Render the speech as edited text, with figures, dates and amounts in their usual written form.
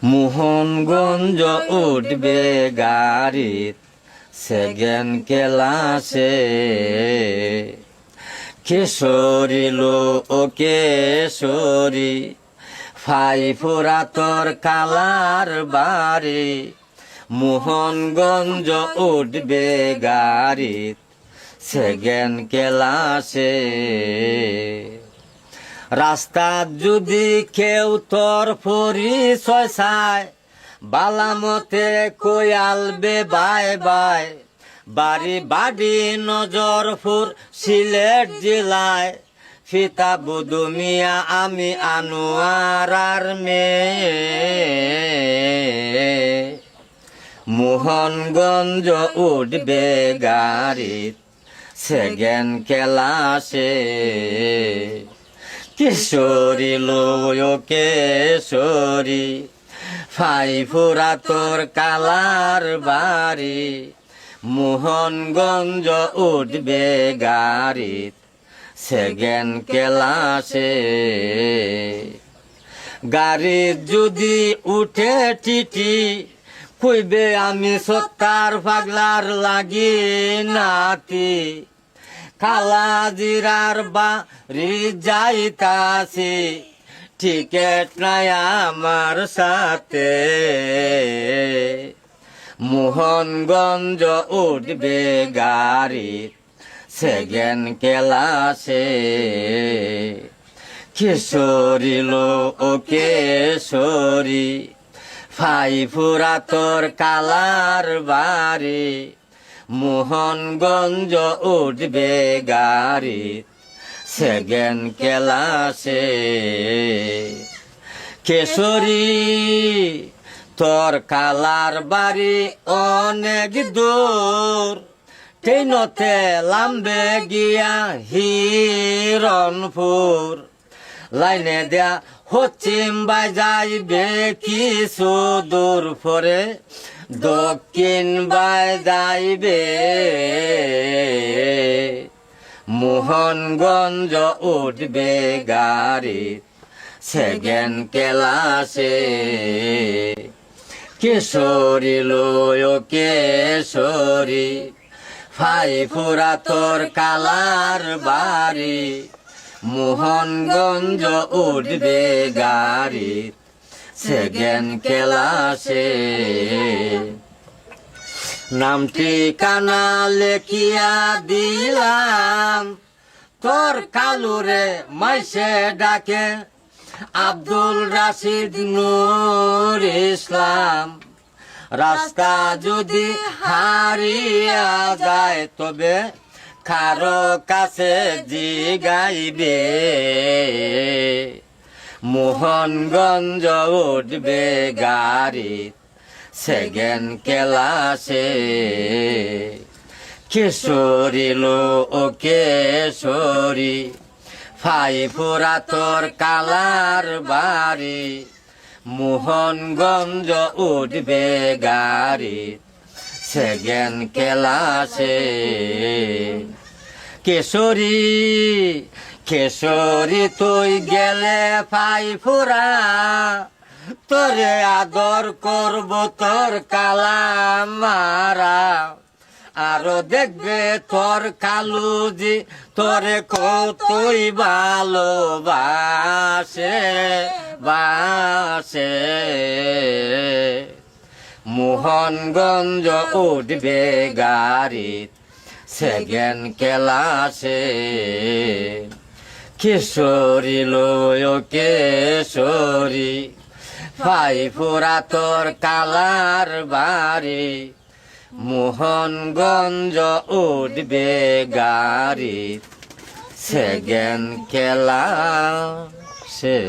মোহনগঞ্জ উঠবে গাড়িত সেকেন্ড ক্লাসে, কিশোরী লো ও কেশরী ফাইফুরা তোর কালার বাড়ি। মোহনগঞ্জ উঠবে গাড়িত সেকেন্ড ক্লাসে। রাস্তাত যদি কেউ তোর পরিচয় চায়, বালামতে কয়ালবে বাই বাই। বাড়ি বাড়ি নজরপুর সিলেট জেলায়, ফিতা বুধু মিয়া আমি আনোয়ারার মেয়ে। মোহনগঞ্জ উঠবে গাড়িত সেকেন্ড ক্লাসে, কিশোরী লো কেশরী ফাইফুরা তোর কালার বাড়ি। মোহনগঞ্জ উঠবে গাড়িত সেকেন্ড ক্লাসে। গাড়িত যদি উঠে টিটি, কইবে আমি সত্তার পাগলার লাগি নাতি। কালাজিরার বাড়ি যাইতাছি, টিকেট নাই আমার সাথে। মোহনগঞ্জ উঠবে গাড়িত সেকেন্ড ক্লাসে, কিশোরী লো ও কেশরী ফাইফুরা তোর কালার বাড়ি। মোহনগঞ্জ উঠবে গাড়িত সেকেন্ড ক্লাসে। কেশরী তোর কালার বাড়ি অনেক দূর, ট্রেনতে লাম্বে গিয়া হিরণপুর। লাইনে দেয়া পশ্চিম বাই যাইবে কিছু দূর পরে, দক্ষিণ বাই যাইবে। মোহনগঞ্জ উঠবে গাড়িত সেকেন্ড ক্লাসে, কিশোরী লো কেশরী ফাইফুরা তোর কালার বাড়ি। মোহনগঞ্জ উঠবে গাড়িত সেকেন্ড ক্লাসে। নাম ঠিকানা লেখিয়া দিলাম, তোর কালুরে মাইসে ডাকে আব্দুল রাশিদ নূর ইসলাম। রাস্তা যদি হারিয়া যায়, তবে কারো কাছে জিগাইবে। মোহনগঞ্জ উঠবে গাড়িত সেকেন্ড ক্লাসে, কিশোরী লো ও কেশরী ফাইফুরা তোর কালার বাড়ি। মোহনগঞ্জ উঠবে গাড়িত সেকেন্ড ক্লাসে। কেশরী কেশরী তুই গেলে ফাইফুরা, তোরে আদর করব তোর কালামারা। আরো দেখবে তোর কালুজি তোরে কতই ভালোবাসে বাসে। মোহনগঞ্জ উঠবে গাড়িত সেকেন্ড ক্লাসে, কিশোরী লো কেশরী ফাইফুরা তোর কালার বাড়ি। মোহনগঞ্জ উঠবে গাড়িত সেকেন্ড ক্লাসে।